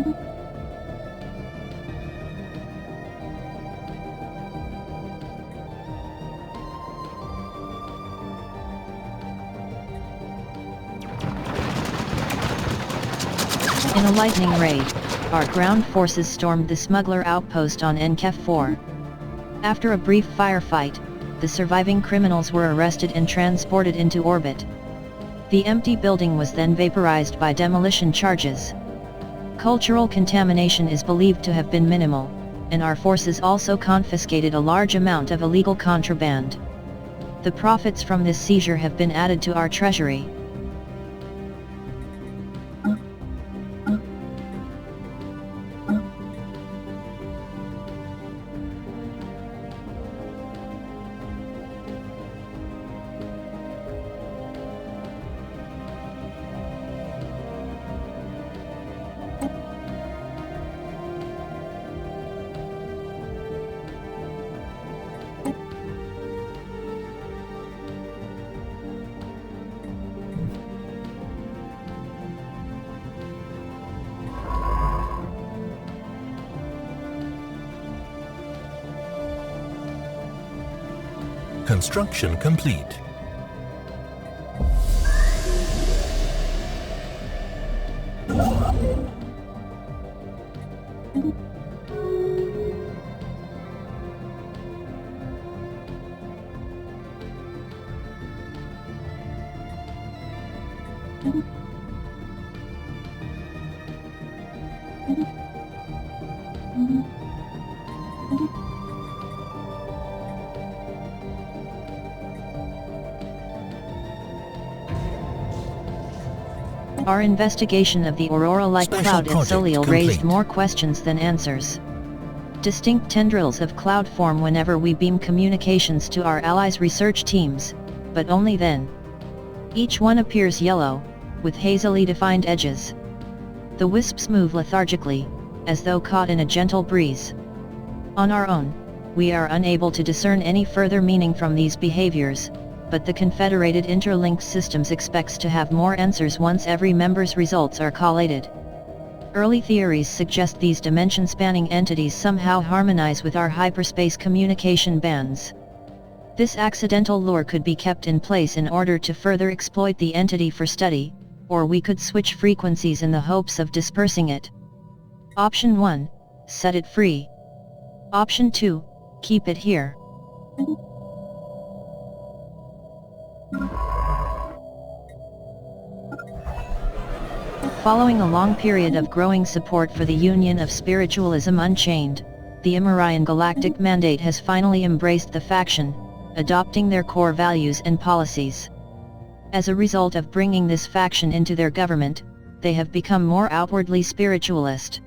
In a lightning raid, our ground forces stormed the smuggler outpost on Nkef 4. After a brief firefight, the surviving criminals were arrested and transported into orbit. The empty building was then vaporized by demolition charges. Cultural contamination is believed to have been minimal, and our forces also confiscated a large amount of illegal contraband. The profits from this seizure have been added to our treasury. Construction complete. Our investigation of the aurora-like cloud at Soliel raised more questions than answers. Distinct tendrils of cloud form whenever we beam communications to our allies' research teams, but only then. Each one appears yellow, with hazily defined edges. The wisps move lethargically, as though caught in a gentle breeze. On our own, we are unable to discern any further meaning from these behaviors, but the Confederated Interlinked Systems expects to have more answers once every member's results are collated. Early theories suggest these dimension-spanning entities somehow harmonize with our hyperspace communication bands. This accidental lure could be kept in place in order to further exploit the entity for study, or we could switch frequencies in the hopes of dispersing it. Option 1, set it free. Option 2, keep it here. Following a long period of growing support for the Union of Spiritualism Unchained, the Imarian Galactic Mandate has finally embraced the faction, adopting their core values and policies. As a result of bringing this faction into their government, they have become more outwardly spiritualist.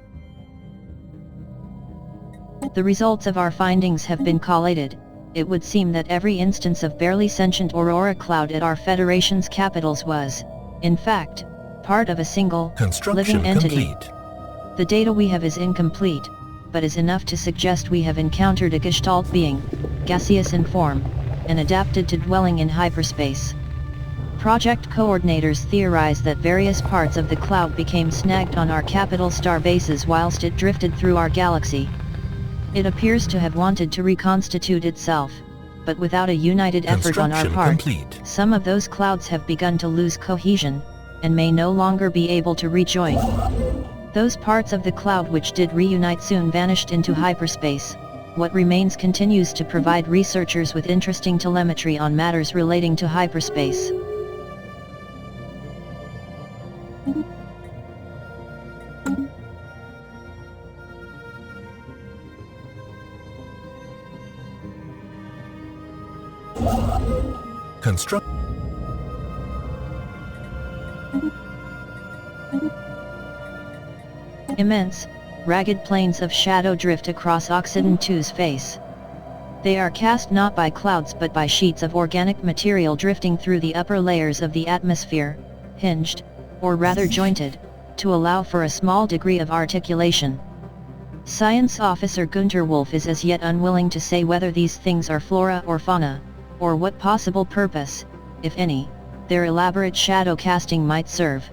The results of our findings have been collated. It would seem that every instance of barely sentient aurora cloud at our Federation's capitals was, in fact, part of a single, living entity. Complete. The data we have is incomplete, but is enough to suggest we have encountered a Gestalt being, gaseous in form, and adapted to dwelling in hyperspace. Project coordinators theorize that various parts of the cloud became snagged on our capital star bases whilst it drifted through our galaxy. It appears to have wanted to reconstitute itself, but without a united effort on our part, some of those clouds have begun to lose cohesion, and may no longer be able to rejoin. Those parts of the cloud which did reunite soon vanished into hyperspace. What remains continues to provide researchers with interesting telemetry on matters relating to hyperspace. Construct. Immense, ragged plains of shadow drift across Oxiden 2's face. They are cast not by clouds but by sheets of organic material drifting through the upper layers of the atmosphere, hinged, or rather jointed, to allow for a small degree of articulation. Science Officer Gunter Wolf is as yet unwilling to say whether these things are flora or fauna, or what possible purpose, if any, their elaborate shadow casting might serve.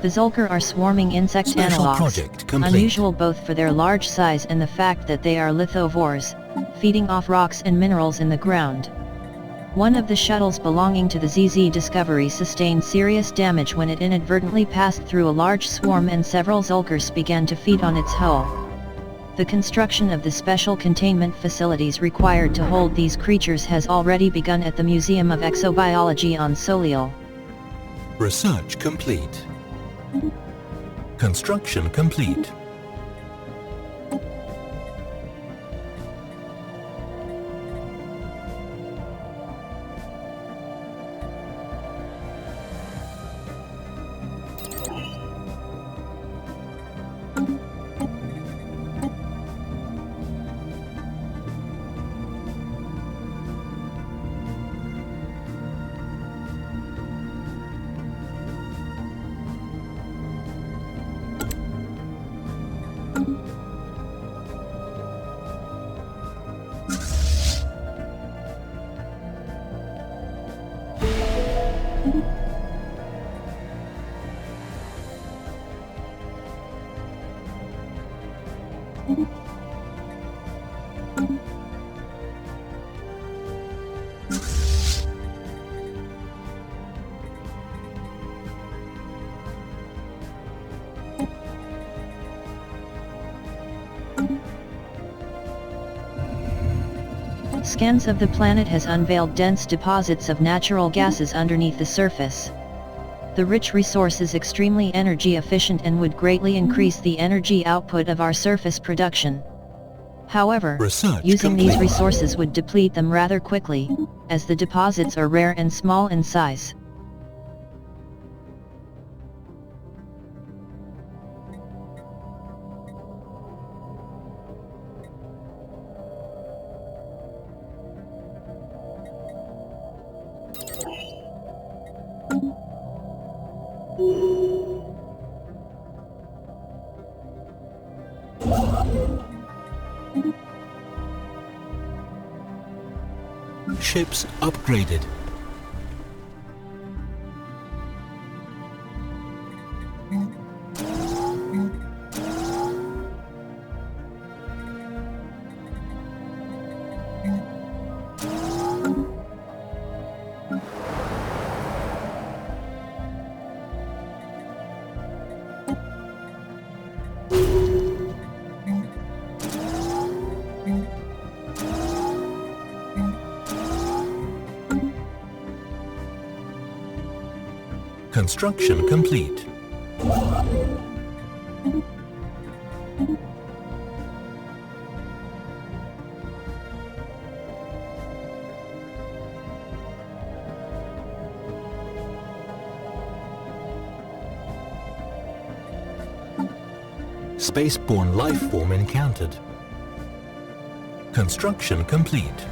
The Zulker are swarming insect analogs, unusual both for their large size and the fact that they are lithivores, feeding off rocks and minerals in the ground. One of the shuttles belonging to the ZZ Discovery sustained serious damage when it inadvertently passed through a large swarm and several Zulkers began to feed on its hull. The construction of the special containment facilities required to hold these creatures has already begun at the Museum of Exobiology on Soliel. Research complete. Construction complete. Scans of the planet has unveiled dense deposits of natural gases underneath the surface. The rich resource is extremely energy efficient and would greatly increase the energy output of our surface production. However, using these resources would deplete them rather quickly, as the deposits are rare and small in size. Ships upgraded. Construction complete. Spaceborne life form encountered. Construction complete.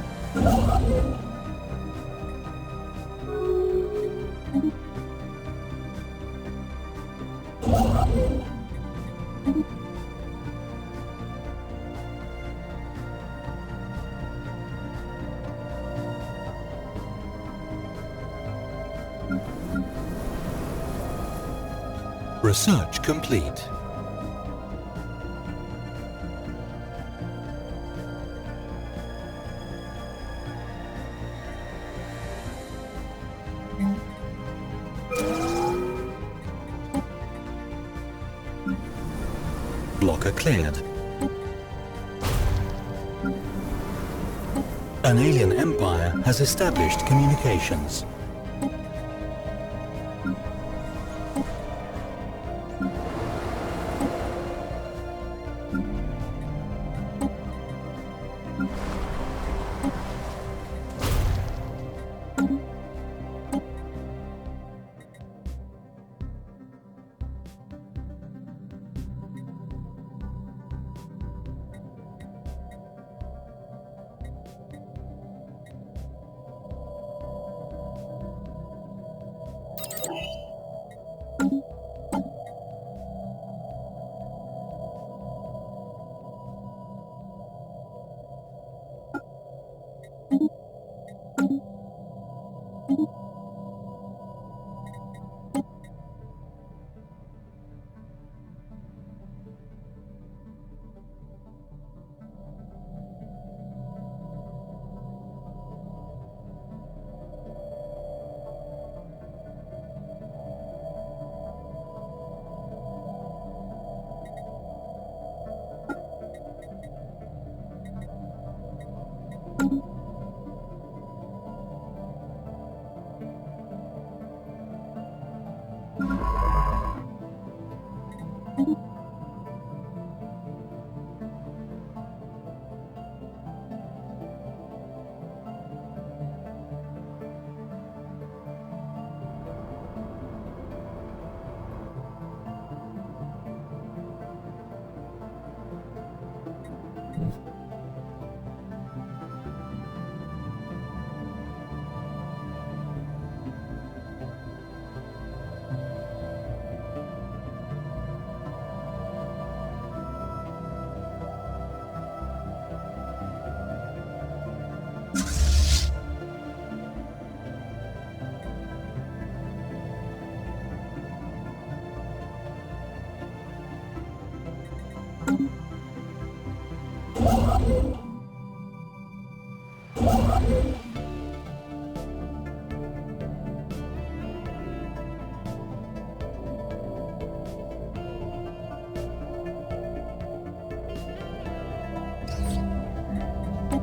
Research complete. Blocker cleared. An alien empire has established communications.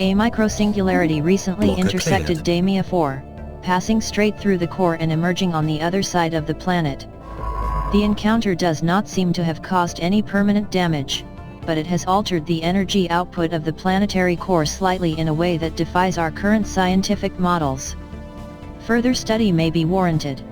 A microsingularity recently intersected Damia 4, passing straight through the core and emerging on the other side of the planet. The encounter does not seem to have caused any permanent damage, but it has altered the energy output of the planetary core slightly in a way that defies our current scientific models. Further study may be warranted.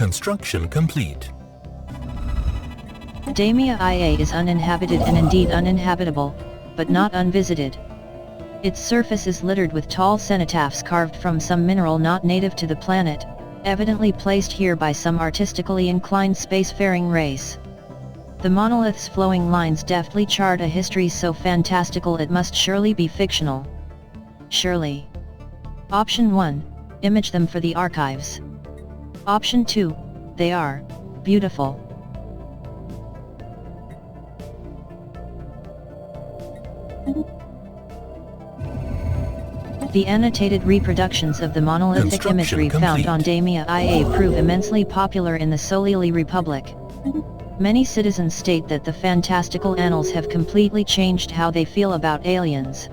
Construction complete. Damia IA is uninhabited and indeed uninhabitable, but not unvisited. Its surface is littered with tall cenotaphs carved from some mineral not native to the planet, evidently placed here by some artistically inclined spacefaring race. The monolith's flowing lines deftly chart a history so fantastical it must surely be fictional. Surely. Option 1, image them for the archives. Option 2, they are beautiful. The annotated reproductions of the monolithic imagery found on Damia IA prove immensely popular in the Soliali Republic. Many citizens state that the fantastical annals have completely changed how they feel about aliens.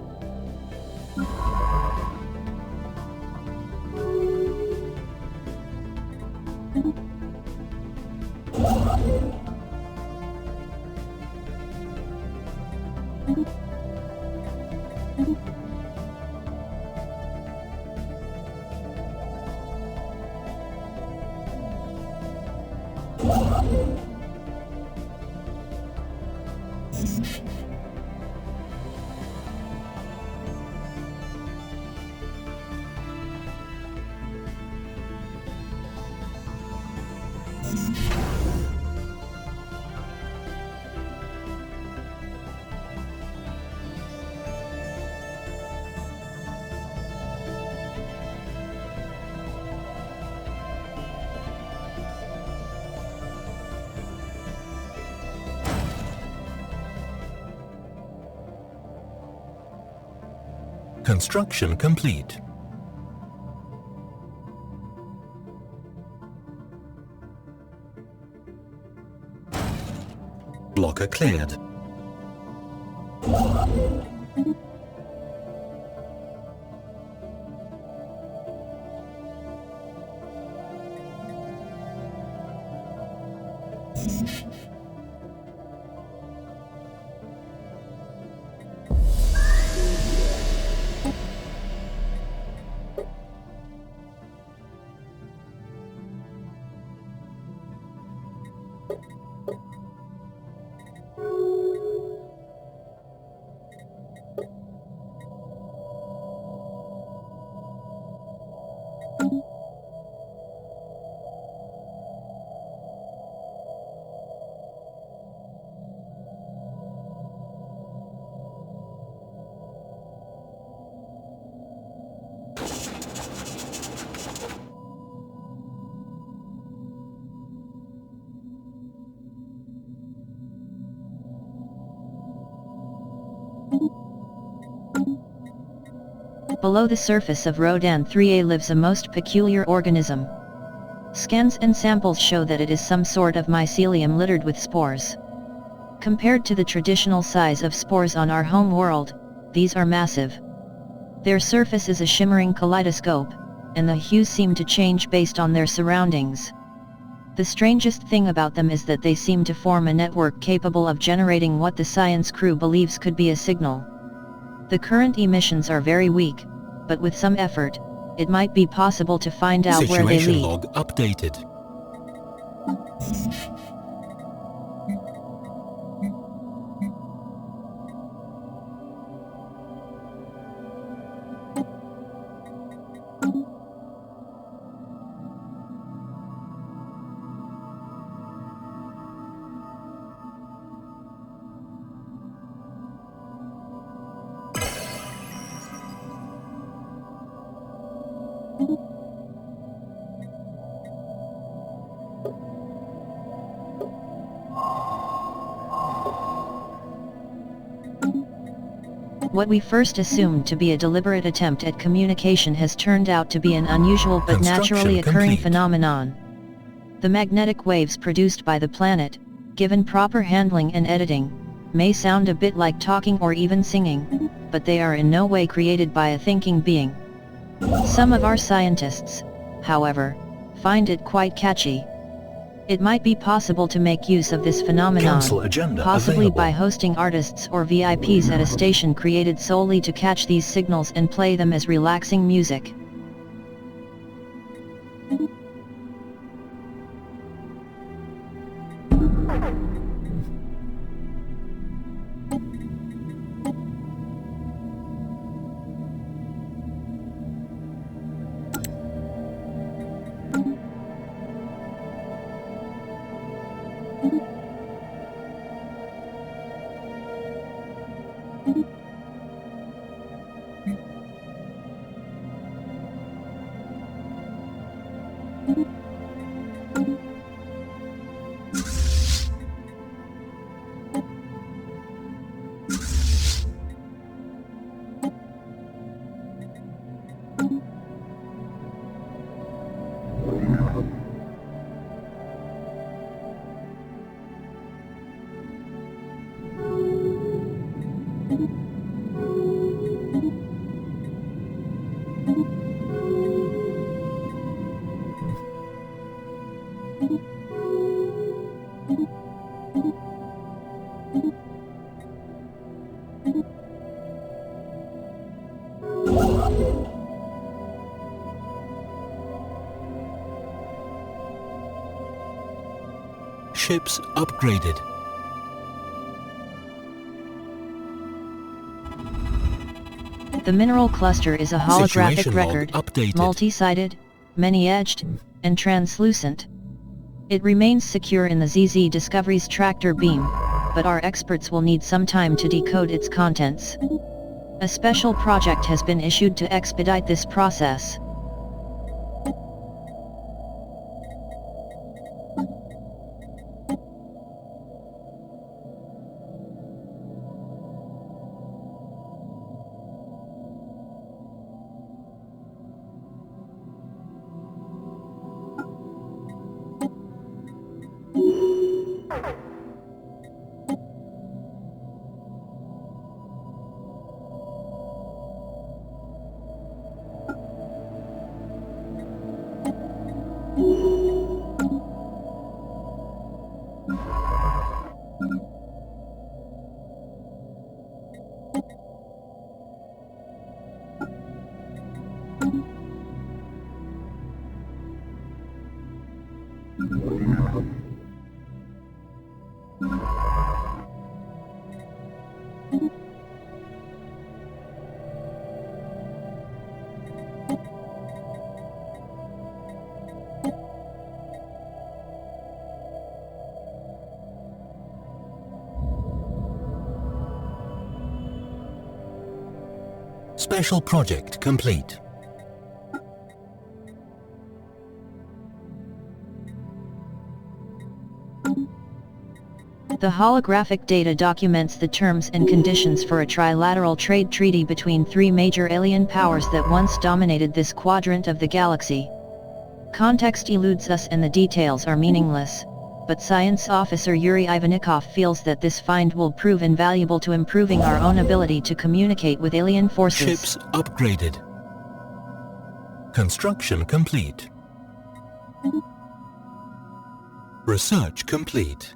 Construction complete. Blocker cleared. Below the surface of Rodan 3A lives a most peculiar organism. Scans and samples show that it is some sort of mycelium littered with spores. Compared to the traditional size of spores on our home world, these are massive. Their surface is a shimmering kaleidoscope, and the hues seem to change based on their surroundings. The strangest thing about them is that they seem to form a network capable of generating what the science crew believes could be a signal. The current emissions are very weak, but with some effort, it might be possible to find out where they lead. Situation log updated. What we first assumed to be a deliberate attempt at communication has turned out to be an unusual but naturally occurring phenomenon. The magnetic waves produced by the planet, given proper handling and editing, may sound a bit like talking or even singing, but they are in no way created by a thinking being. Some of our scientists, however, find it quite catchy. It might be possible to make use of this phenomenon, possibly available. by hosting artists or VIPs at a station created solely to catch these signals and play them as relaxing music. Ships upgraded. The mineral cluster is a holographic Situation log record, updated. multi-sided, many-edged, and translucent. It remains secure in the ZZ Discovery's tractor beam, but our experts will need some time to decode its contents. A special project has been issued to expedite this process. Special project complete. The holographic data documents the terms and conditions for a trilateral trade treaty between three major alien powers that once dominated this quadrant of the galaxy. Context eludes us and the details are meaningless, but Science Officer Yuri Ivanikov feels that this find will prove invaluable to improving our own ability to communicate with alien forces. Ships upgraded. Construction complete. Research complete.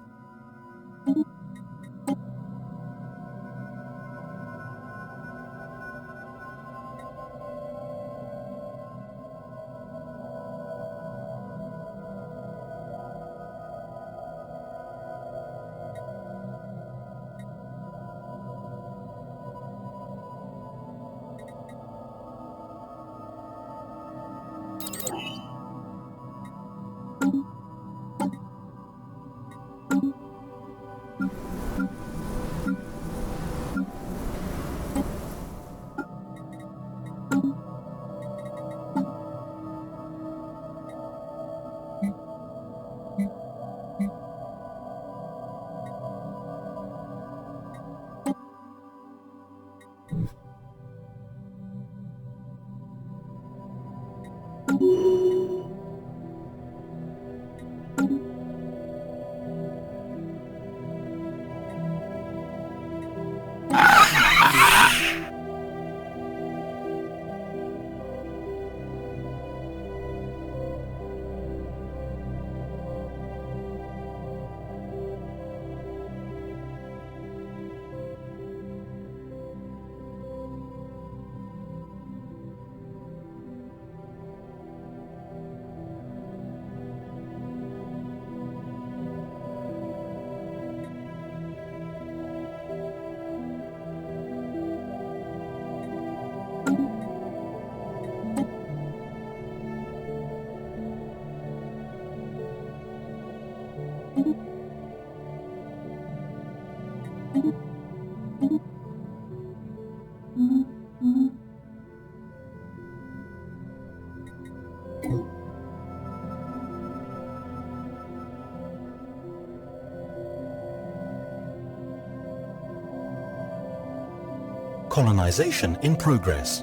Colonization in progress.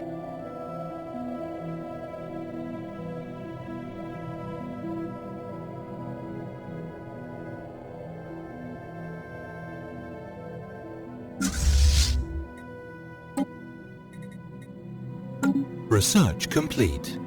Research complete.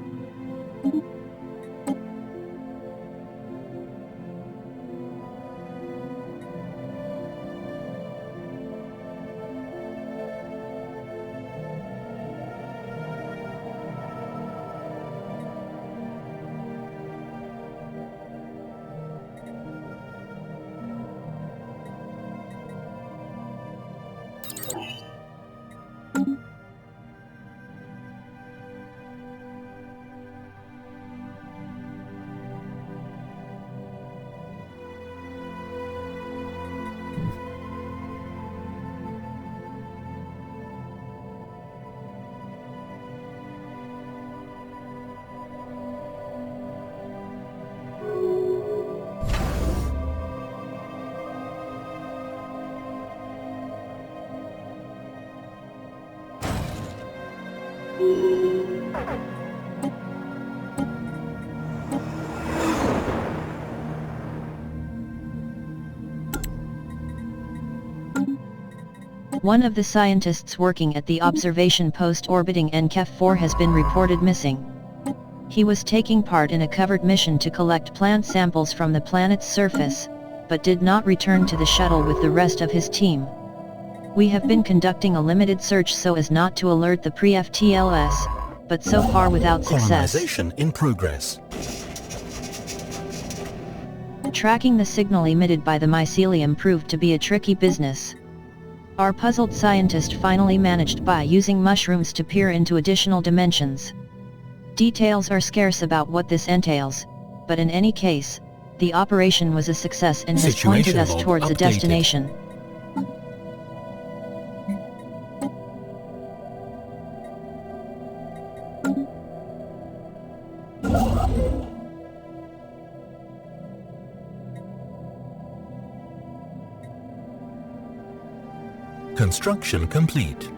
One of the scientists working at the observation post orbiting NKEF-4 has been reported missing. He was taking part in a covered mission to collect plant samples from the planet's surface, but did not return to the shuttle with the rest of his team. We have been conducting a limited search so as not to alert the pre-FTLS, but so far without success. Colonization in progress. Tracking the signal emitted by the mycelium proved to be a tricky business. Our puzzled scientist finally managed by using mushrooms to peer into additional dimensions. Details are scarce about what this entails, but in any case, the operation was a success and has pointed us towards a destination. Construction complete.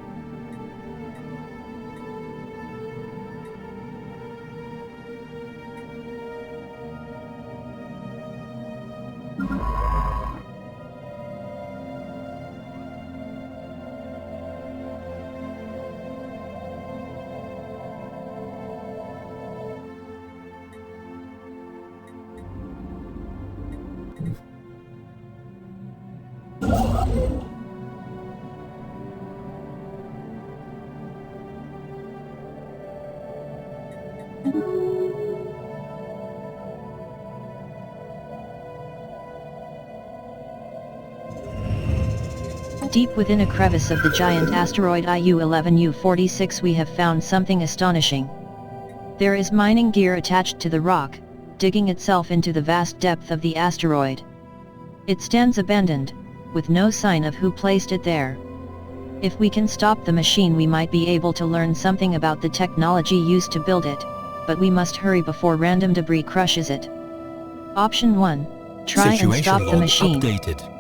Deep within a crevice of the giant asteroid IU-11U-46 we have found something astonishing. There is mining gear attached to the rock, digging itself into the vast depth of the asteroid. It stands abandoned, with no sign of who placed it there. If we can stop the machine we might be able to learn something about the technology used to build it, but we must hurry before random debris crushes it. Option 1. Try and stop the machine. Updated.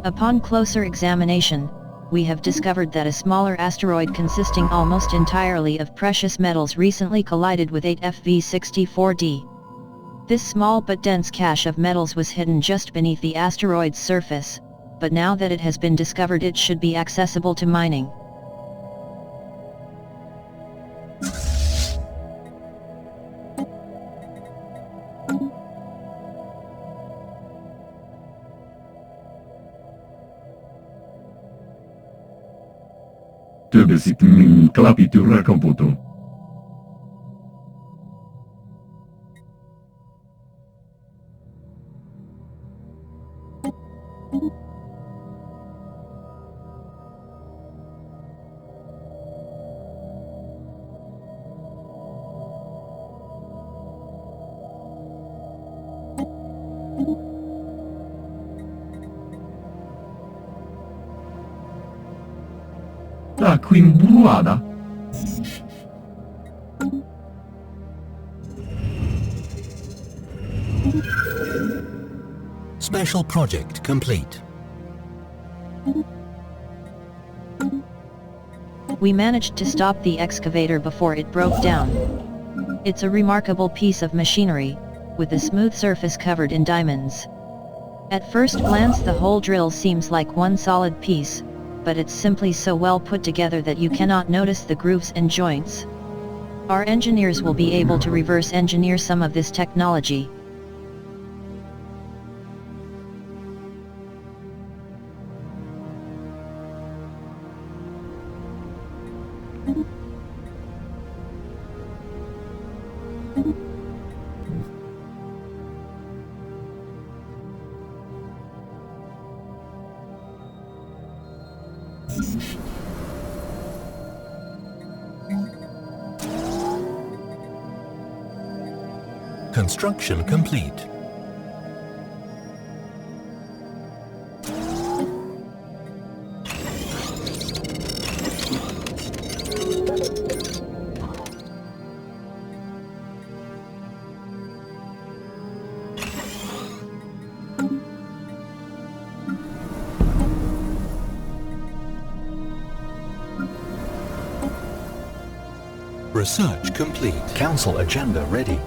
Upon closer examination, we have discovered that a smaller asteroid consisting almost entirely of precious metals recently collided with 8FV64D. This small but dense cache of metals was hidden just beneath the asteroid's surface, but now that it has been discovered it should be accessible to mining. töötasid klapitüre komputer. Qui in Buruada. Special project complete. We managed to stop the excavator before it broke down. It's a remarkable piece of machinery, with a smooth surface covered in diamonds. At first glance the whole drill seems like one solid piece, but it's simply so well put together that you cannot notice the grooves and joints. Our engineers will be able to reverse engineer some of this technology. Construction complete. Research complete. Council agenda ready.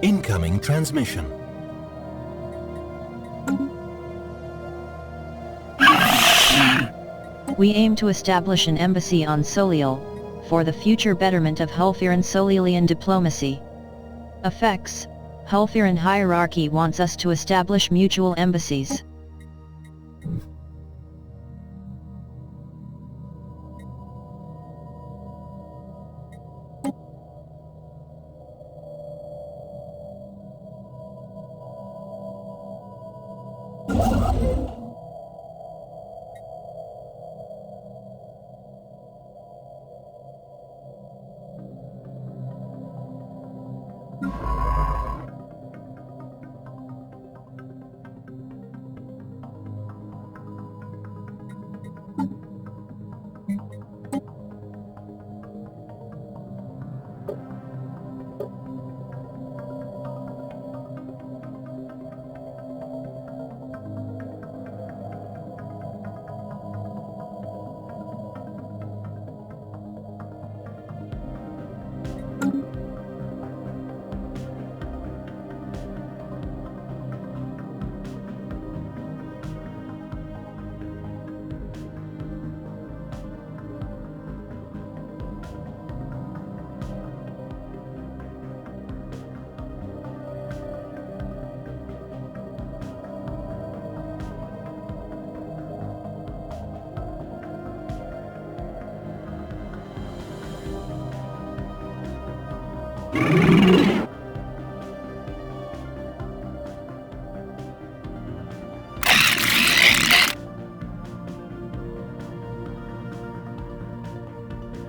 Incoming transmission. We aim to establish an embassy on Soliel, for the future betterment of Hulfiran Solelian diplomacy. Effects: Hulfiran hierarchy wants us to establish mutual embassies.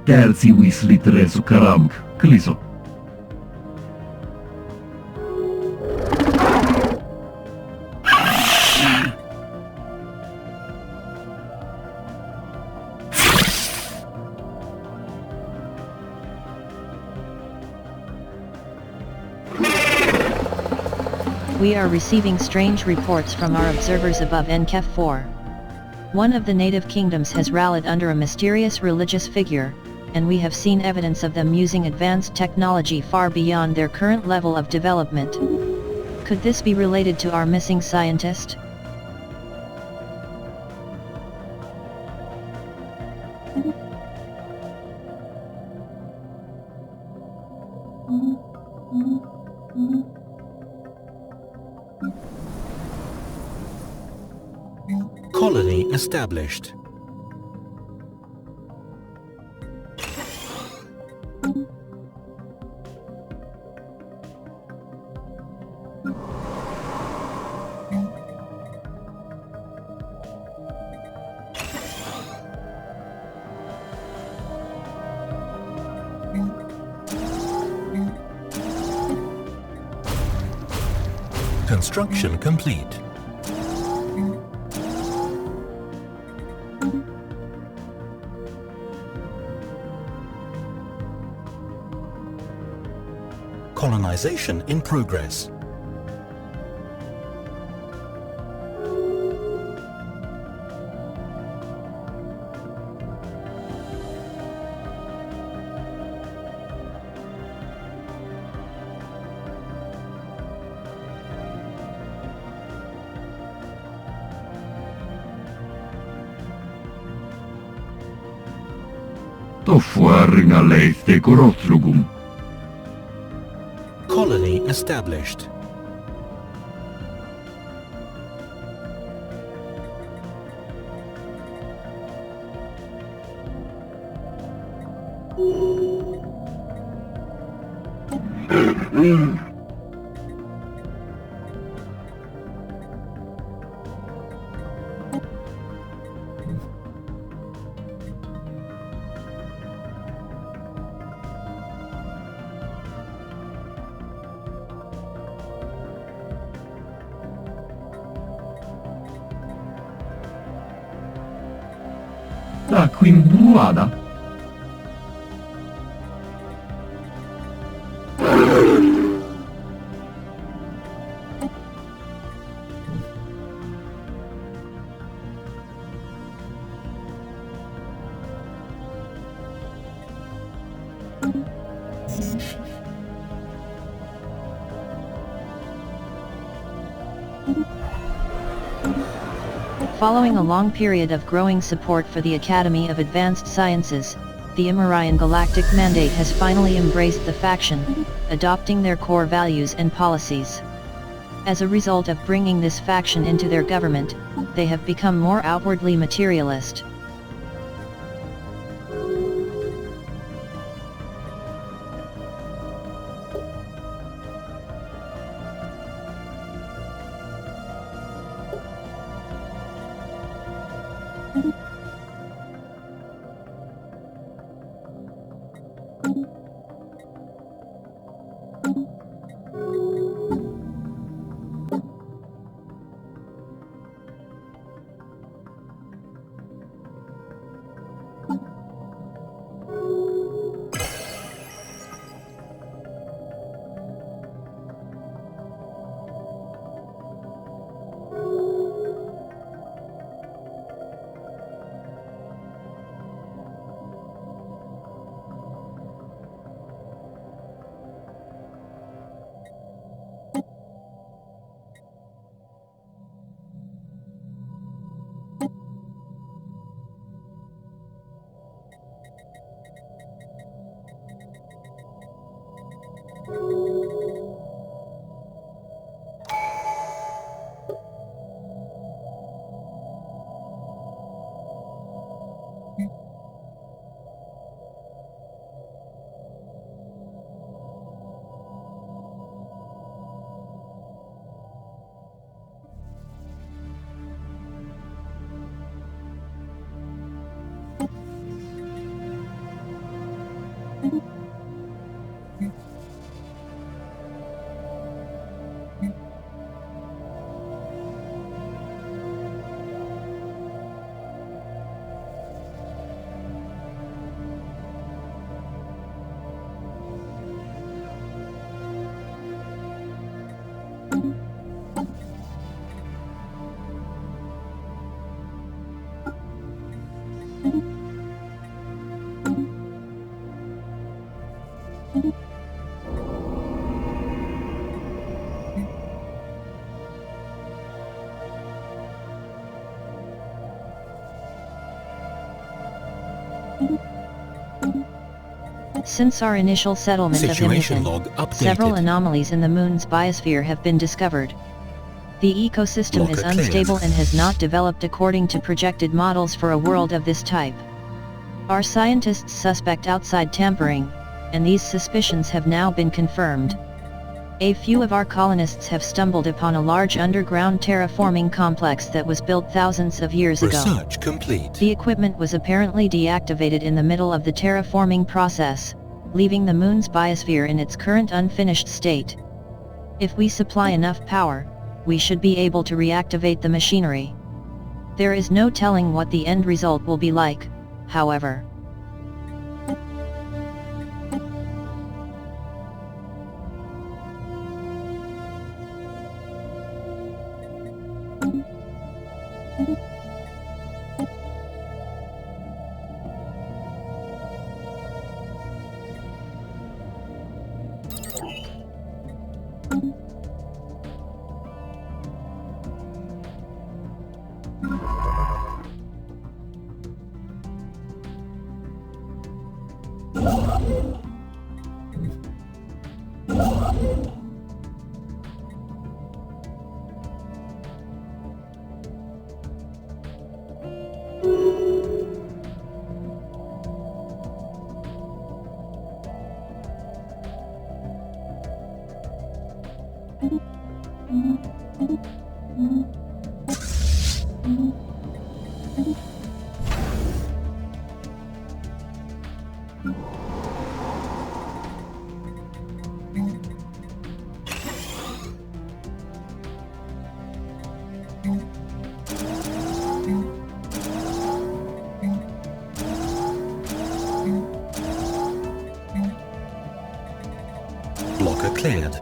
Terzi Weasley Tresu Karamk, Kliso. We are receiving strange reports from our observers above Nkef 4. One of the native kingdoms has rallied under a mysterious religious figure, and we have seen evidence of them using advanced technology far beyond their current level of development. Could this be related to our missing scientist? Colony established. Construction complete. Colonization in progress. Tofuaringa leiste koroslugum. Colony established. Da Quimbuada. Following a long period of growing support for the Academy of Advanced Sciences, the Imarian Galactic Mandate has finally embraced the faction, adopting their core values and policies. As a result of bringing this faction into their government, they have become more outwardly materialist. Since our initial settlement of Imnican, several anomalies in the Moon's biosphere have been discovered. The ecosystem is unstable and has not developed according to projected models for a world of this type. Our scientists suspect outside tampering, and these suspicions have now been confirmed. A few of our colonists have stumbled upon a large underground terraforming complex that was built thousands of years ago. Research complete. The equipment was apparently deactivated in the middle of the terraforming process, leaving the Moon's biosphere in its current unfinished state. If we supply enough power, we should be able to reactivate the machinery. There is no telling what the end result will be like, however. Blocker cleared.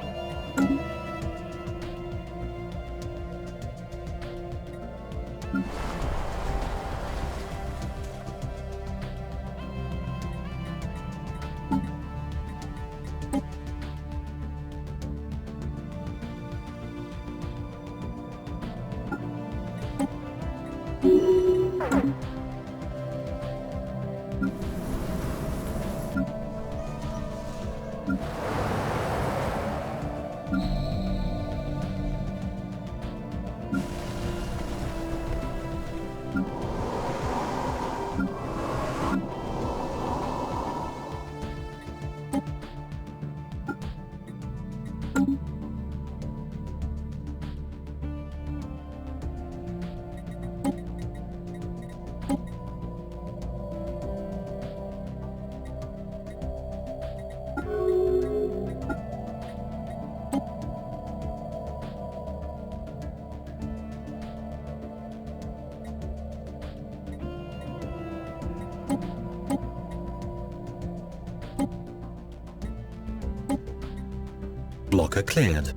blocker cleared.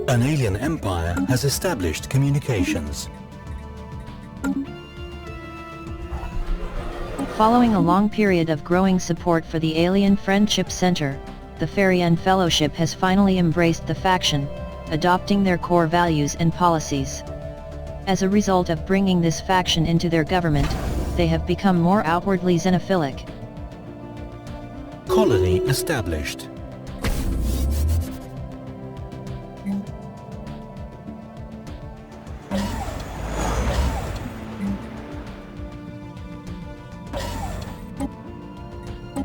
An alien empire has established communications. Following a long period of growing support for the Alien Friendship Center, the Farian Fellowship has finally embraced the faction, adopting their core values and policies. As a result of bringing this faction into their government, they have become more outwardly xenophilic. Colony established.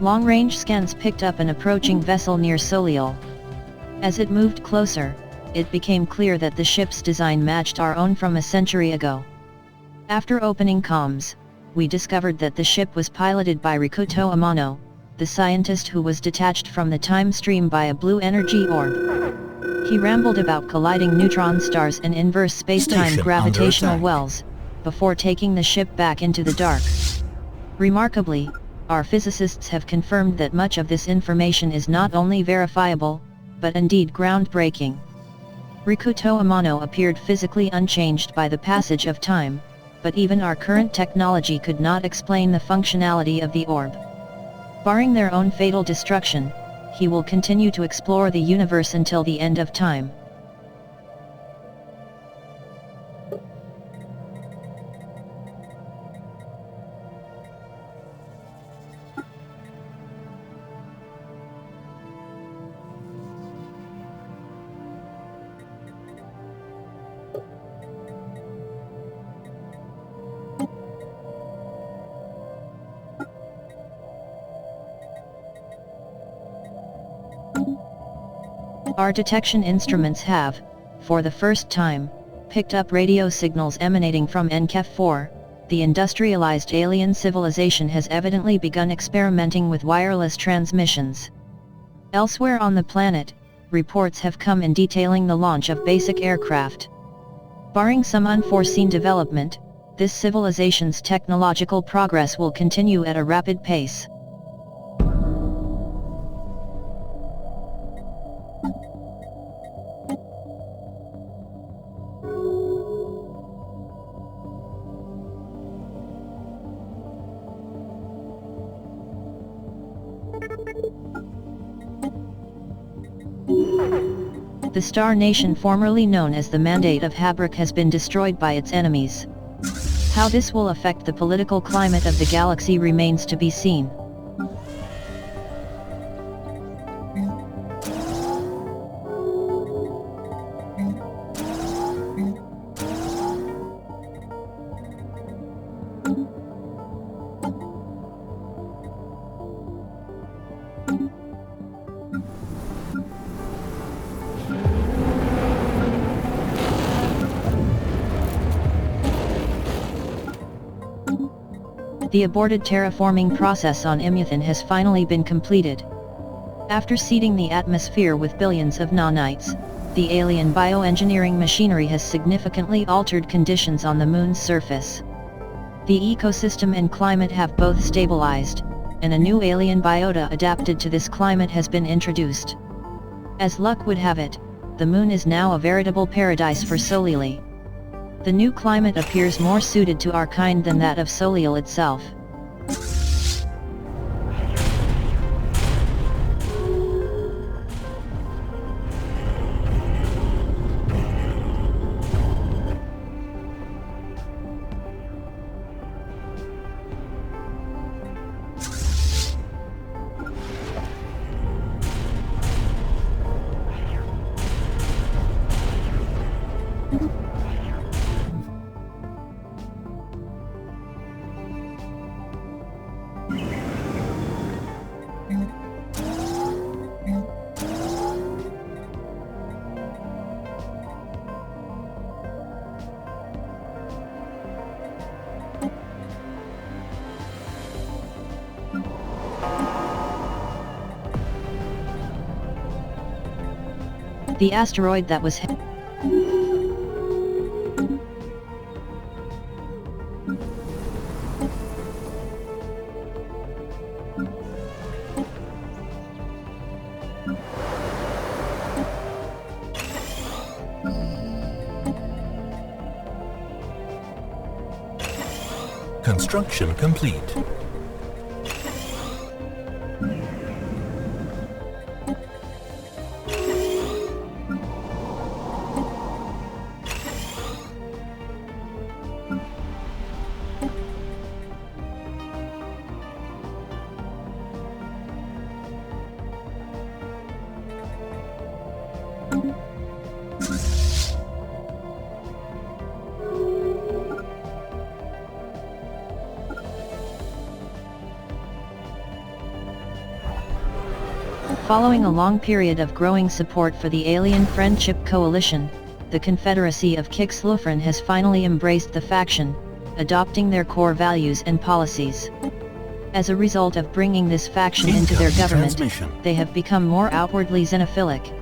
Long-range scans picked up an approaching vessel near Soliel. As it moved closer, it became clear that the ship's design matched our own from a century ago. After opening comms, we discovered that the ship was piloted by Rikuto Amano, the scientist who was detached from the time stream by a blue energy orb. He rambled about colliding neutron stars and inverse space-time Station gravitational under attack. wells, before taking the ship back into the dark. Remarkably, our physicists have confirmed that much of this information is not only verifiable, but indeed groundbreaking. Rikuto Amano appeared physically unchanged by the passage of time, but even our current technology could not explain the functionality of the orb. Barring their own fatal destruction, he will continue to explore the universe until the end of time. Our detection instruments have, for the first time, picked up radio signals emanating from NKEF-4. The industrialized alien civilization has evidently begun experimenting with wireless transmissions. Elsewhere on the planet, reports have come in detailing the launch of basic aircraft. Barring some unforeseen development, this civilization's technological progress will continue at a rapid pace. The star nation formerly known as the Mandate of Habrak has been destroyed by its enemies. How this will affect the political climate of the galaxy remains to be seen. The aborted terraforming process on Imython has finally been completed. After seeding the atmosphere with billions of nanites, the alien bioengineering machinery has significantly altered conditions on the Moon's surface. The ecosystem and climate have both stabilized, and a new alien biota adapted to this climate has been introduced. As luck would have it, the Moon is now a veritable paradise for Soliel. The new climate appears more suited to our kind than that of Soliel itself. The asteroid that was Construction complete. Following a long period of growing support for the Alien Friendship Coalition, the Confederacy of Kixlufren has finally embraced the faction, adopting their core values and policies. As a result of bringing this faction into their government, they have become more outwardly xenophilic.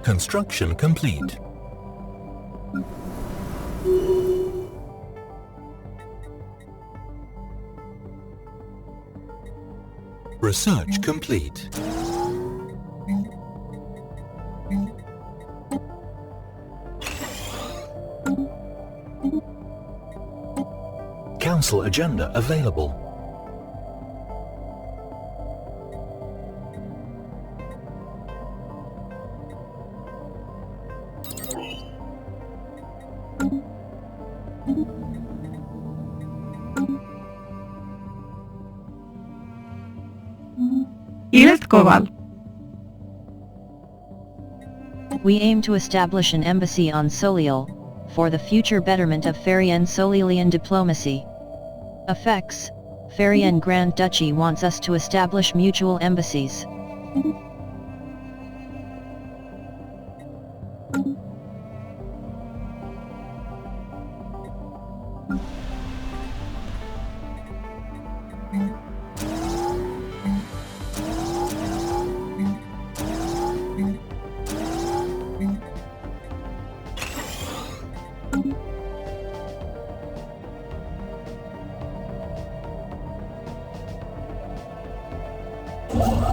Construction complete. Research complete. Council agenda available. We aim to establish an embassy on Soliel, for the future betterment of Farian Solelian diplomacy. Effects: Farian Grand Duchy wants us to establish mutual embassies.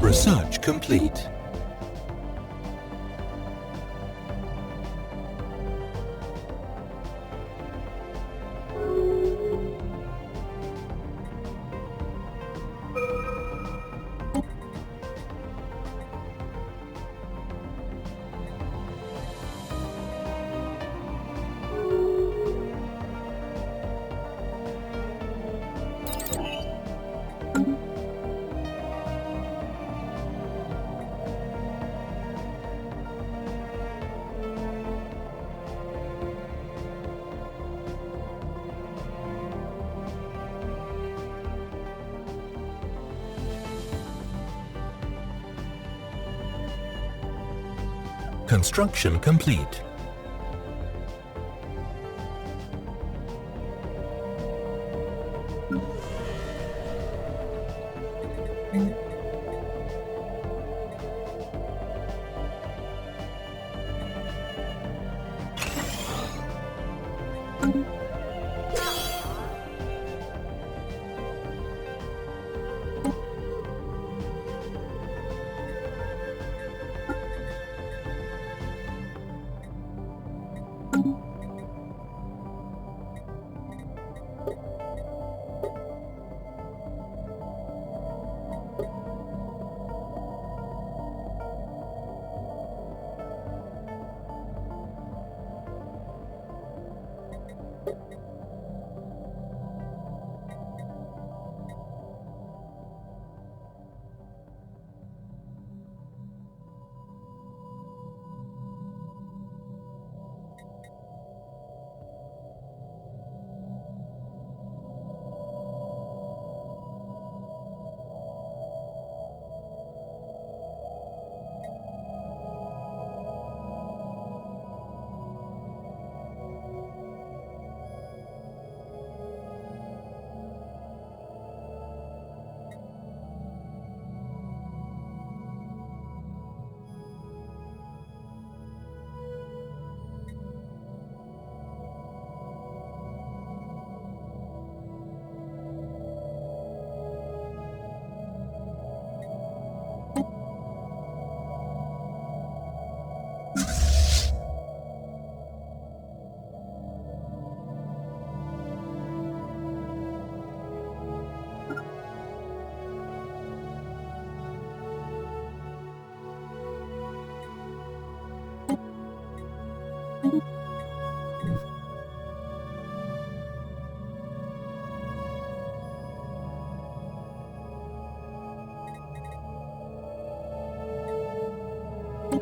Research complete. Construction complete.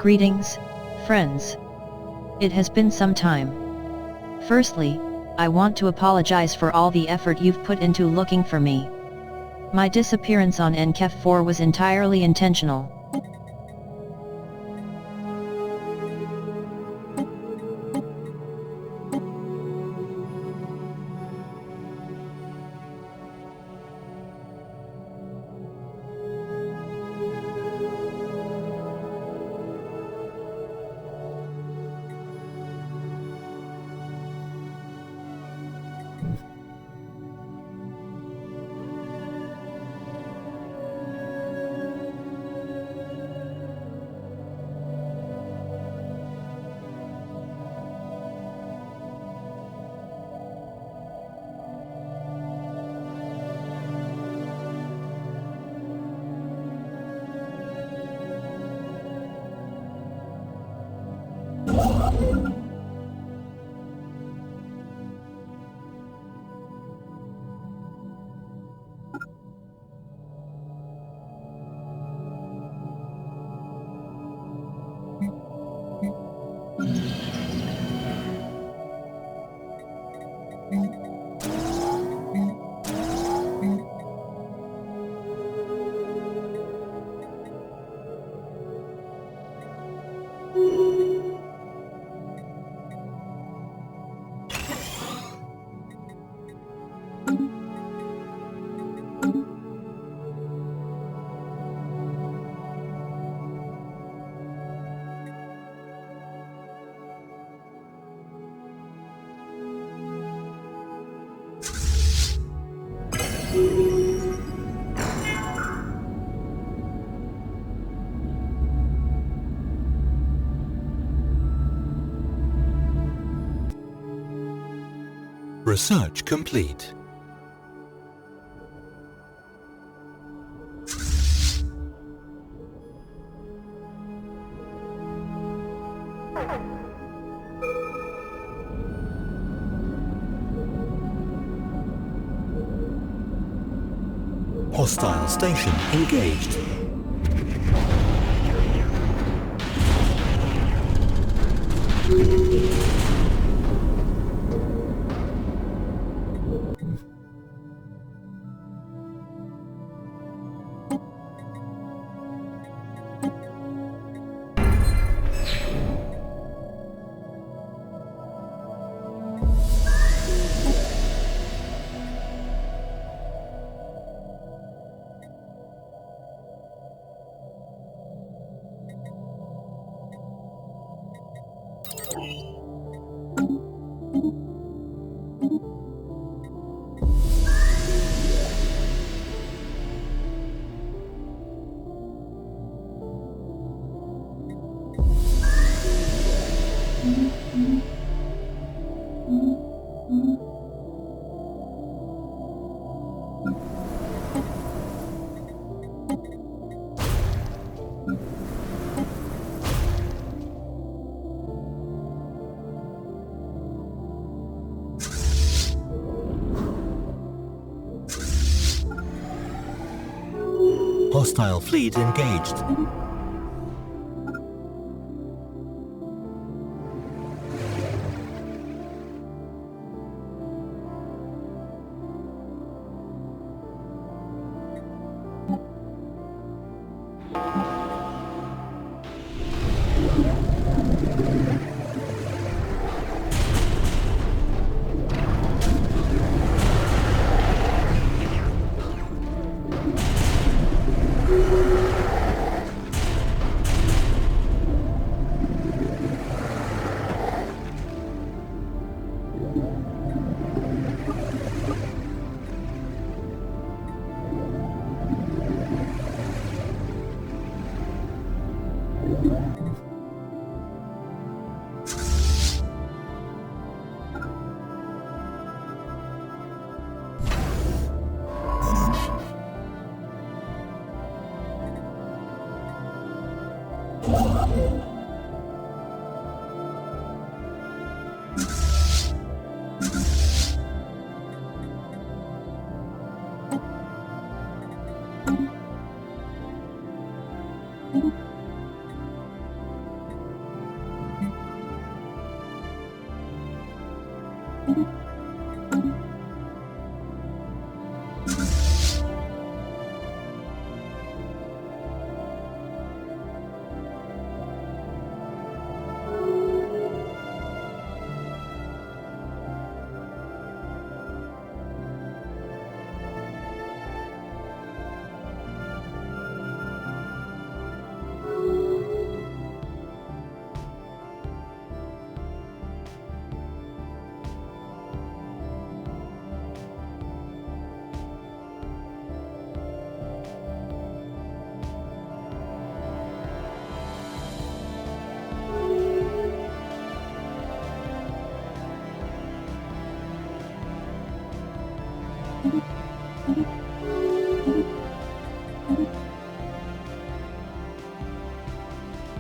Greetings, friends. It has been some time. Firstly, I want to apologize for all the effort you've put into looking for me. My disappearance on NKEF 4 was entirely intentional. Research complete. Hostile station engaged. Hostile fleet engaged.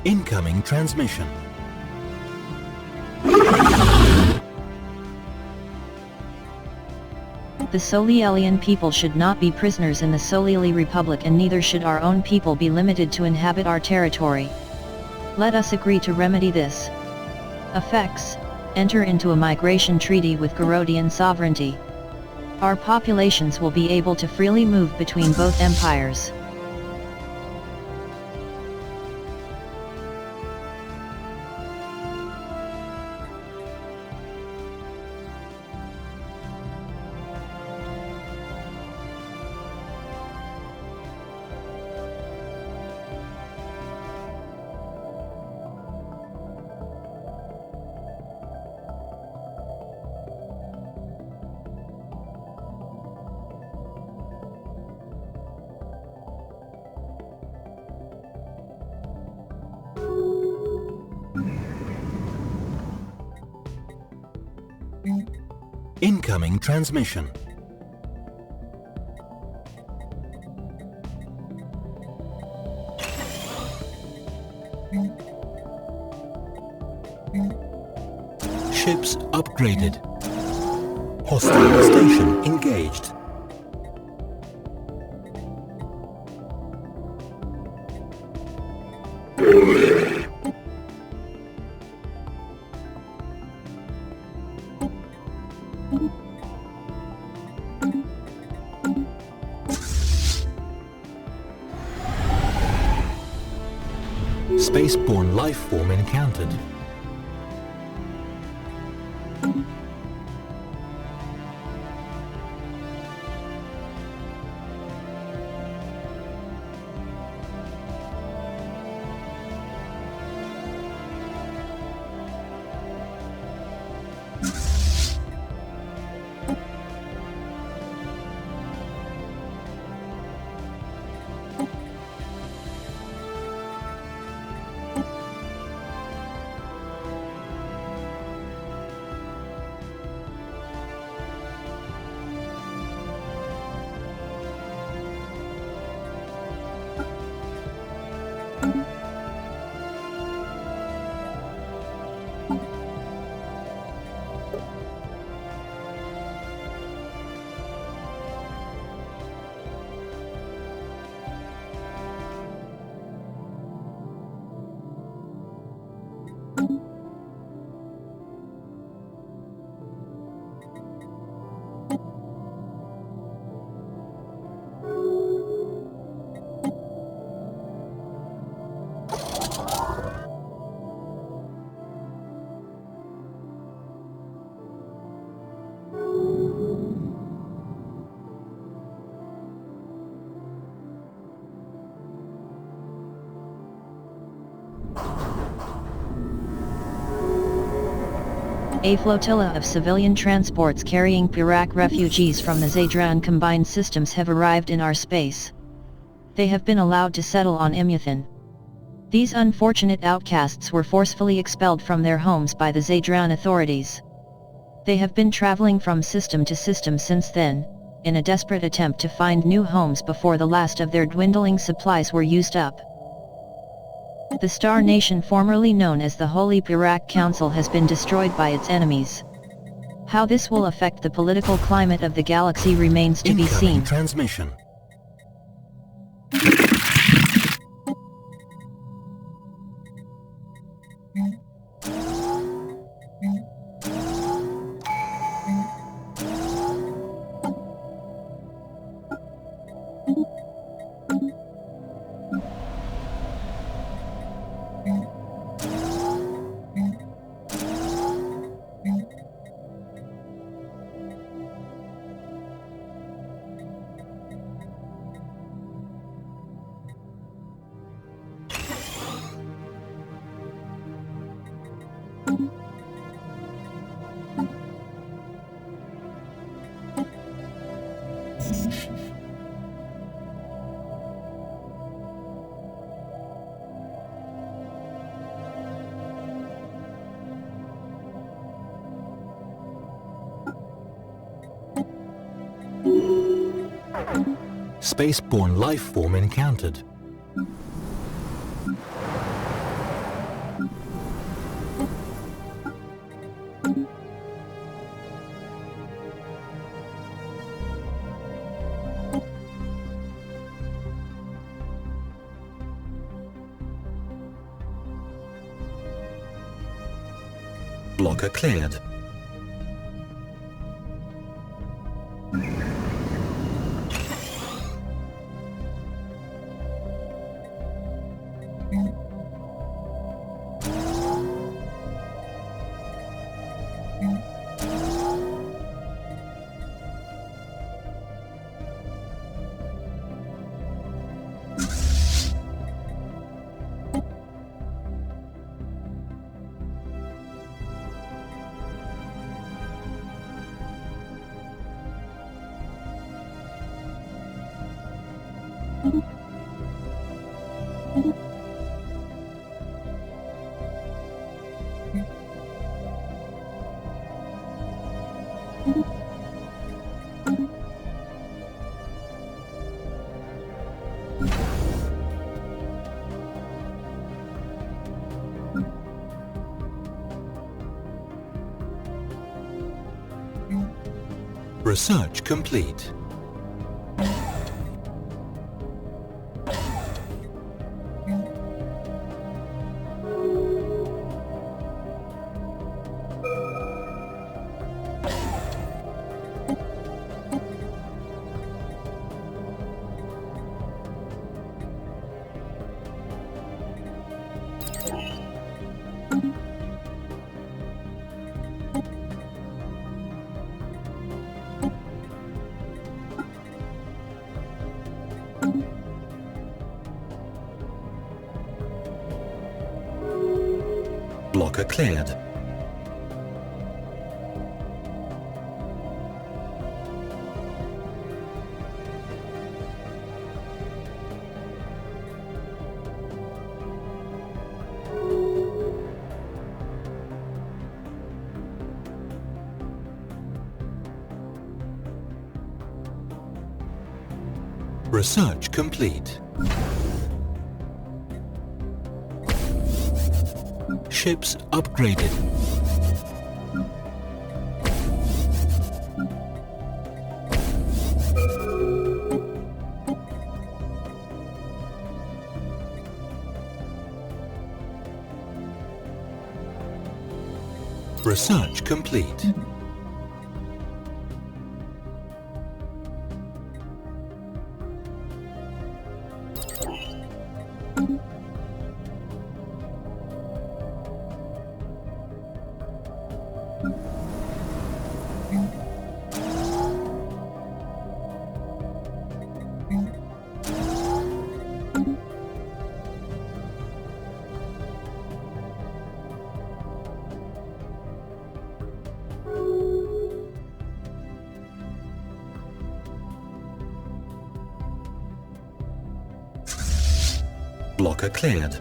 Incoming transmission. The Solielian people should not be prisoners in the Solieli Republic, and neither should our own people be limited to inhabit our territory. Let us agree to remedy this. Effects: enter into a migration treaty with Garodian sovereignty. Our populations will be able to freely move between both empires. Incoming transmission. Ships upgraded. Hostile station engaged. Spaceborne life form encountered. A flotilla of civilian transports carrying Pirak refugees from the Zadran combined systems have arrived in our space. They have been allowed to settle on Imyathan. These unfortunate outcasts were forcefully expelled from their homes by the Zadran authorities. They have been traveling from system to system since then, in a desperate attempt to find new homes before the last of their dwindling supplies were used up. The Star Nation, formerly known as the Holy Pirak Council, has been destroyed by its enemies. How this will affect the political climate of the galaxy remains to be seen. Transmission. Spaceborne life form encountered. Blocker cleared. Research complete. Blocker cleared. Research complete. Ships upgraded. Research complete. Blocker cleared.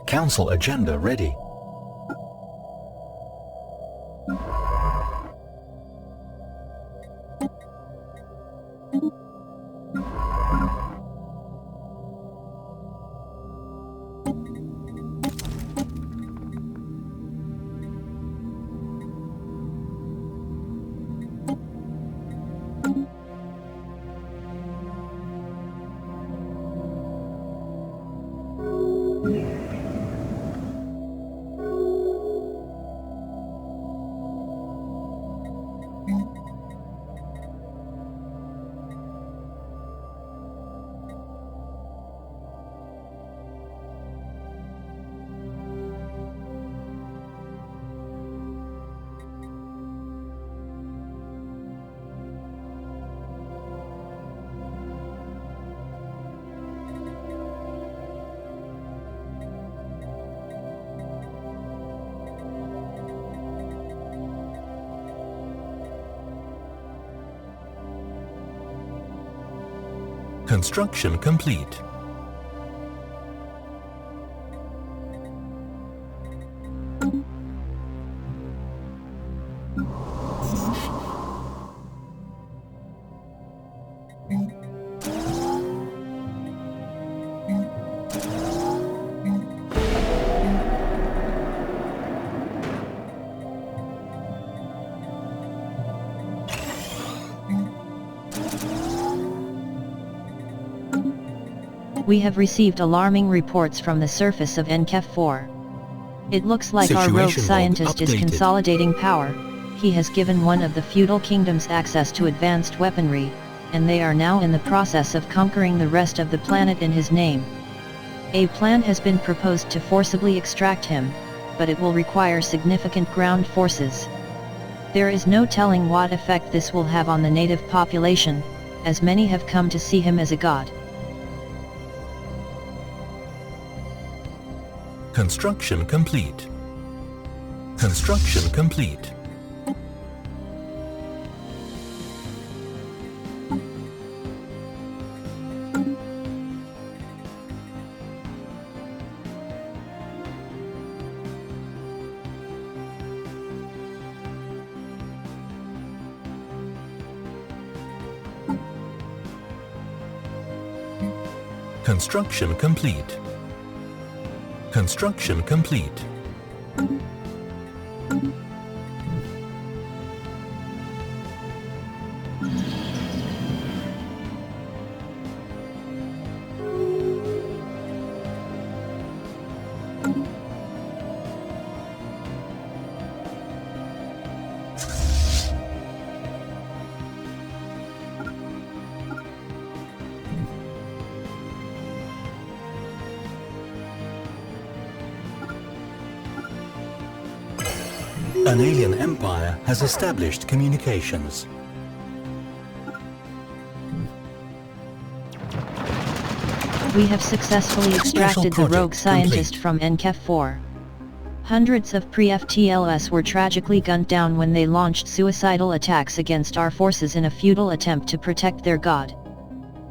Council agenda ready. Construction complete. We have received alarming reports from the surface of NKEF 4. It looks like our rogue Situation log scientist is updated. consolidating power. He has given one of the feudal kingdoms access to advanced weaponry, and they are now in the process of conquering the rest of the planet in his name. A plan has been proposed to forcibly extract him, but it will require significant ground forces. There is no telling what effect this will have on the native population, as many have come to see him as a god. Construction complete. Construction complete. Construction complete. Construction complete. An alien empire has established communications. We have successfully extracted the rogue project scientist complete. from NKEF 4. Hundreds of pre-FTLS were tragically gunned down when they launched suicidal attacks against our forces in a futile attempt to protect their god.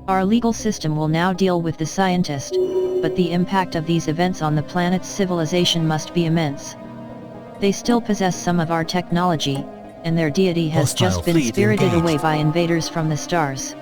Our legal system will now deal with the scientist, but the impact of these events on the planet's civilization must be immense. They still possess some of our technology, and their deity has Hostile just been fleet spirited engaged. away by invaders from the stars.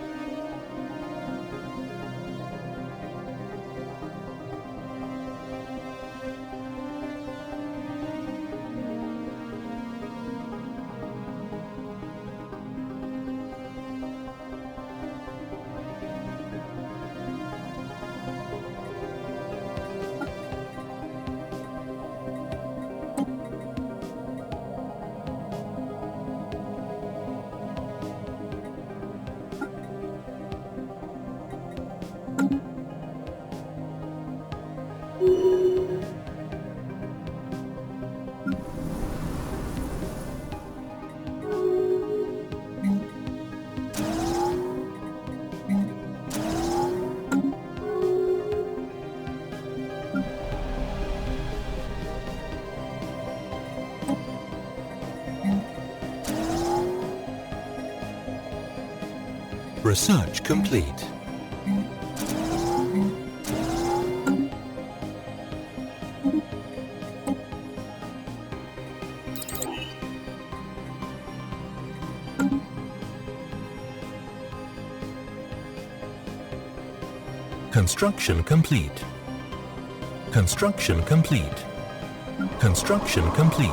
Research complete. Construction complete. Construction complete. Construction complete.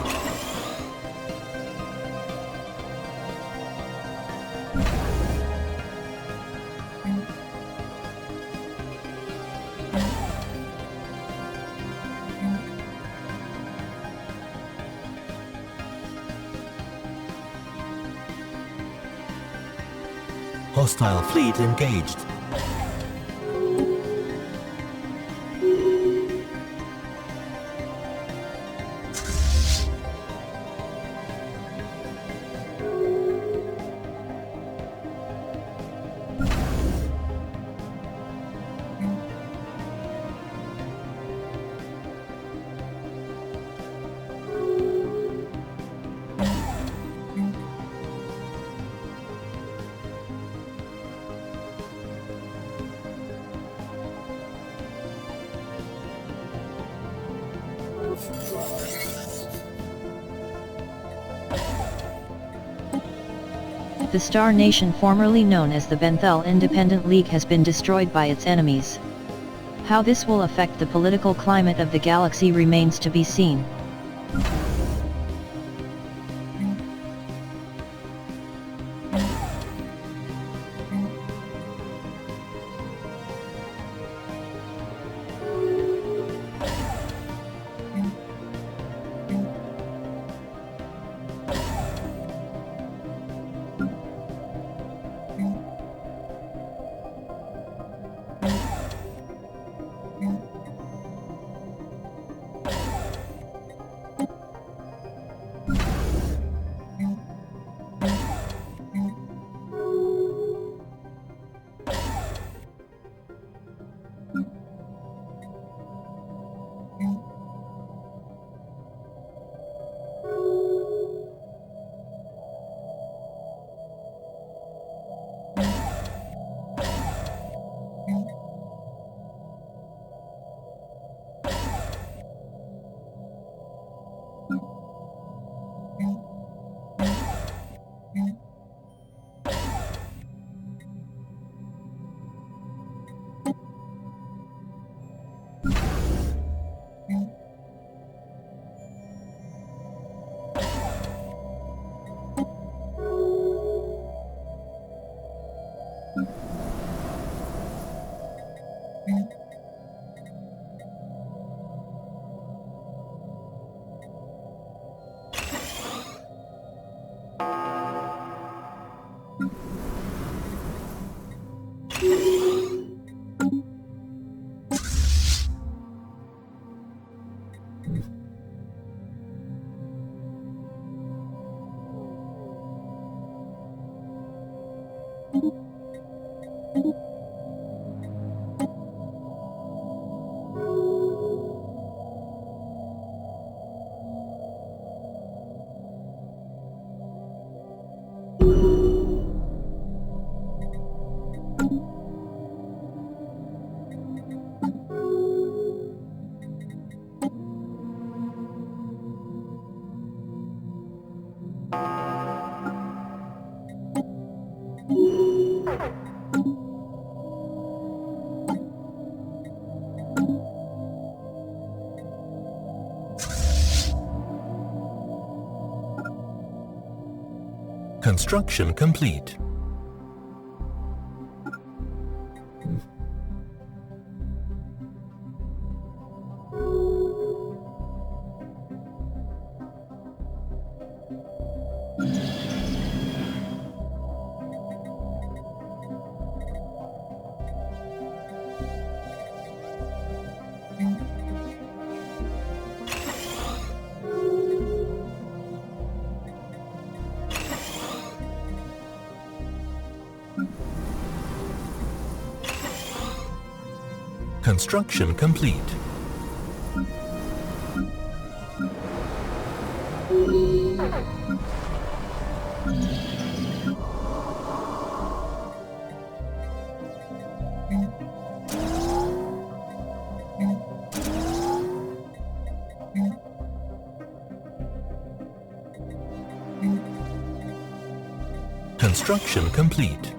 Hostile fleet engaged. The Star Nation, formerly known as the Benthel Independent League, has been destroyed by its enemies. How this will affect the political climate of the galaxy remains to be seen. Construction complete. Construction complete. Construction complete.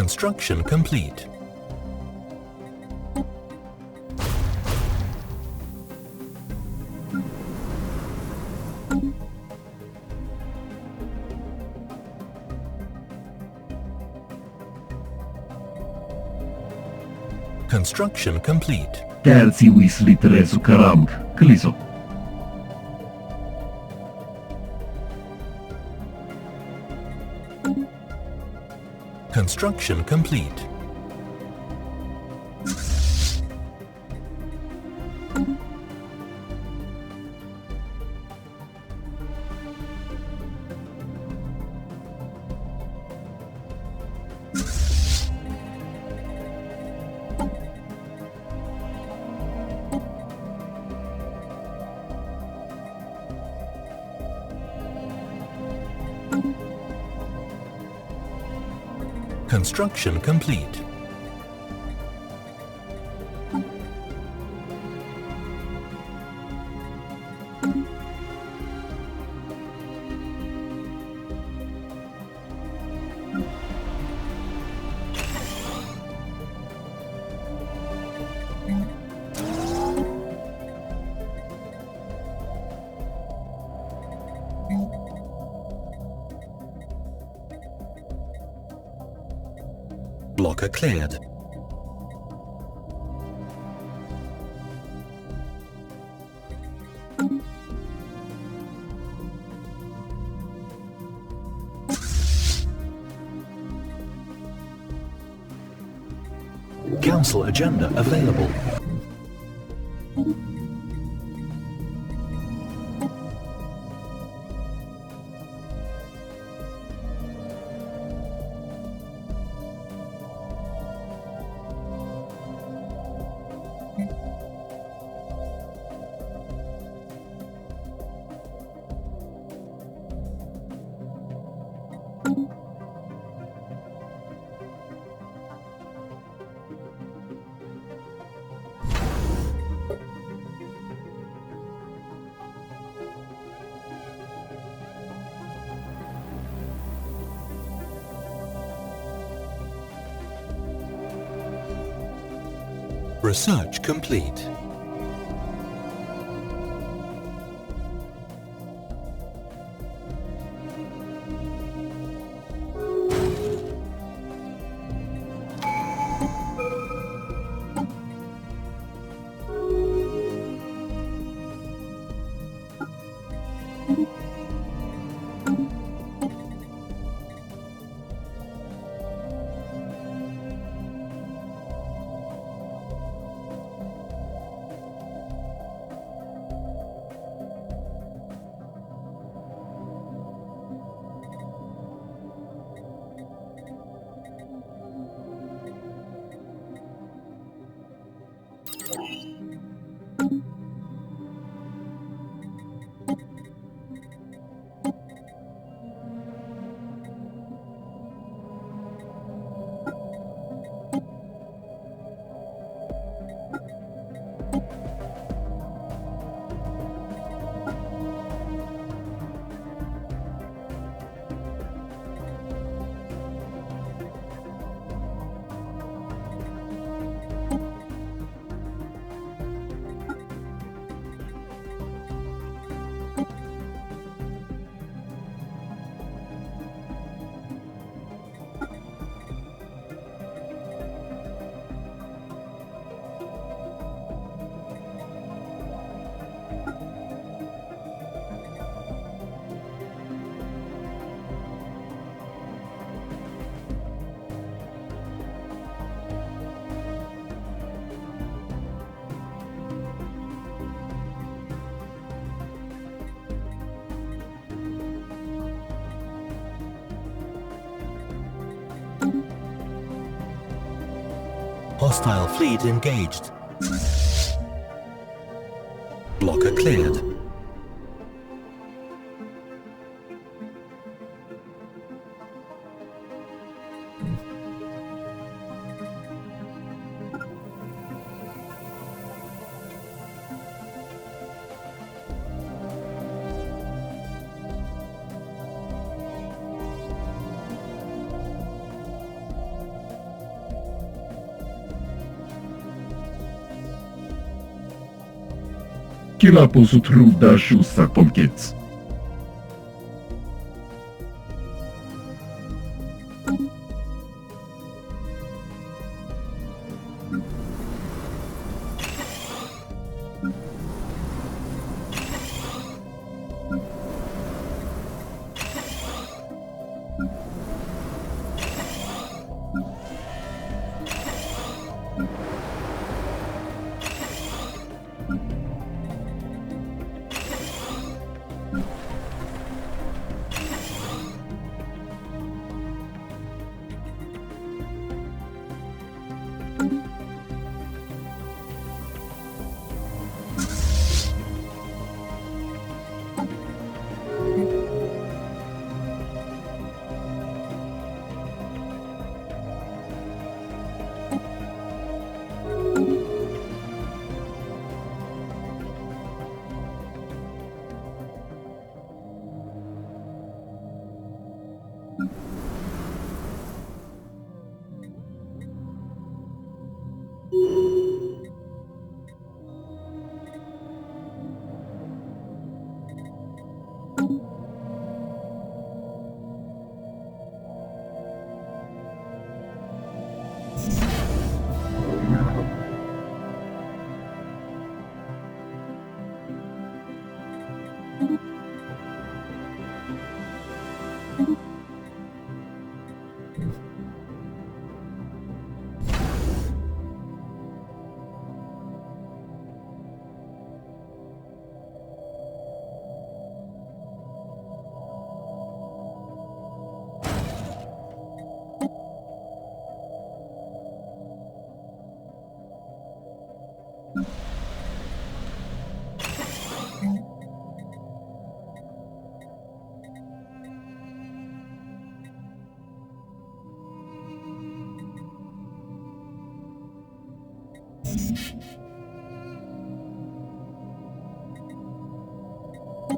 Construction complete. Construction complete. Terzi Weasley Tresu Karamk, Kliso. Construction complete. Construction complete. Blocker cleared. Council agenda available. Research complete. Hostile fleet engaged. Blocker cleared. Kilapos utruda szussa pomkiec.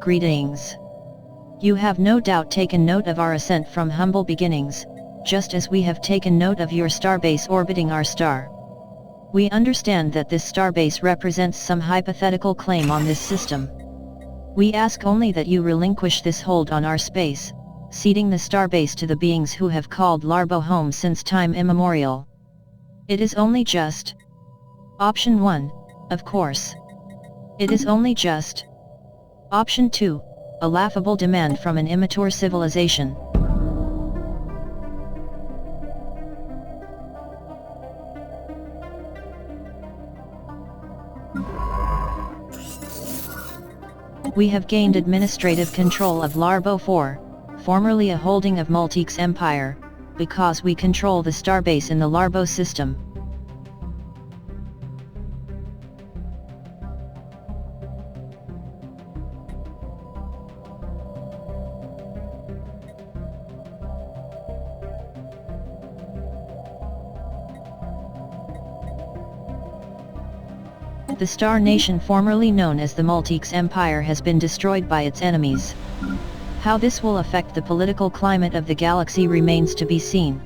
Greetings. You have no doubt taken note of our ascent from humble beginnings, just as we have taken note of your starbase orbiting our star. We understand that this starbase represents some hypothetical claim on this system. We ask only that you relinquish this hold on our space, ceding the starbase to the beings who have called Larbo home since time immemorial. It is only just. Option 1, of course. It is only just. Option 2, a laughable demand from an immature civilization. We have gained administrative control of Larbo 4, formerly a holding of Multique's empire, because we control the starbase in the Larbo system. The Star Nation, formerly known as the Multique's Empire, has been destroyed by its enemies. How this will affect the political climate of the galaxy remains to be seen.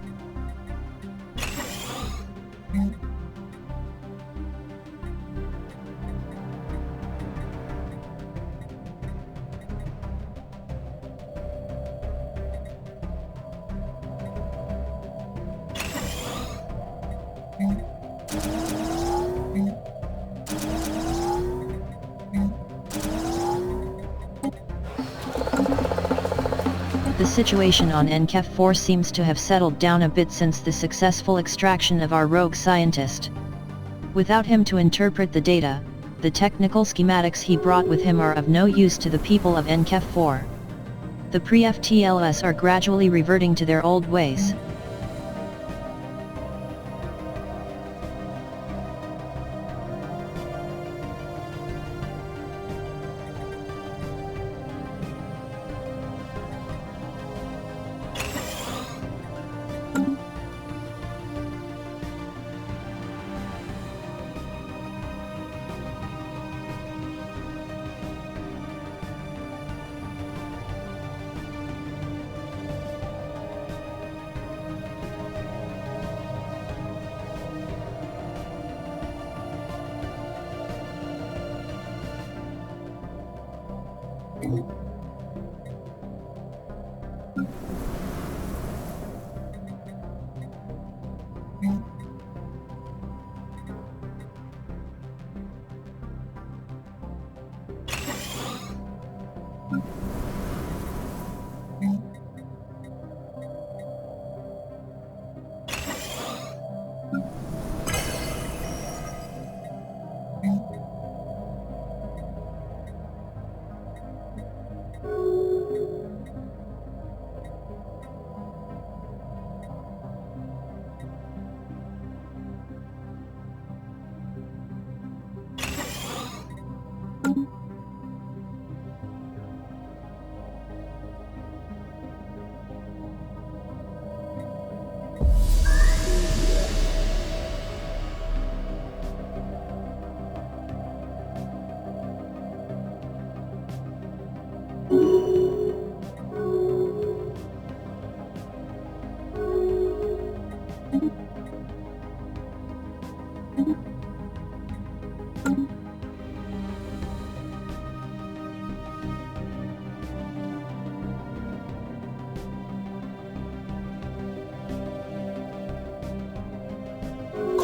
The situation on NCEF 4 seems to have settled down a bit since the successful extraction of our rogue scientist. Without him to interpret the data, the technical schematics he brought with him are of no use to the people of NCEF 4. The pre-FTLS are gradually reverting to their old ways.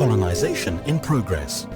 Colonization in progress.